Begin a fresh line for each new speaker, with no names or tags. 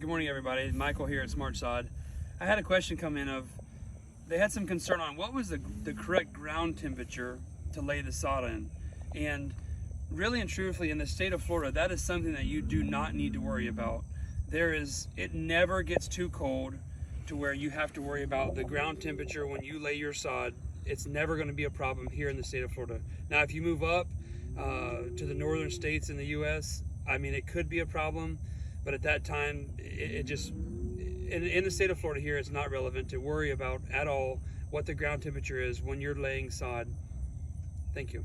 Good morning, everybody. Michael here at Smart Sod. I had a question come in of, they had some concern on what was the correct ground temperature to lay the sod in. And really and truthfully, in the state of Florida, that is something that you do not need to worry about. It never gets too cold to where you have to worry about the ground temperature when you lay your sod. It's never going to be a problem here in the state of Florida. Now, if you move up to the northern states in the U.S., I mean, it could be a problem, but at that time, in the state of Florida here, it's not relevant to worry about at all what the ground temperature is when you're laying sod. Thank you.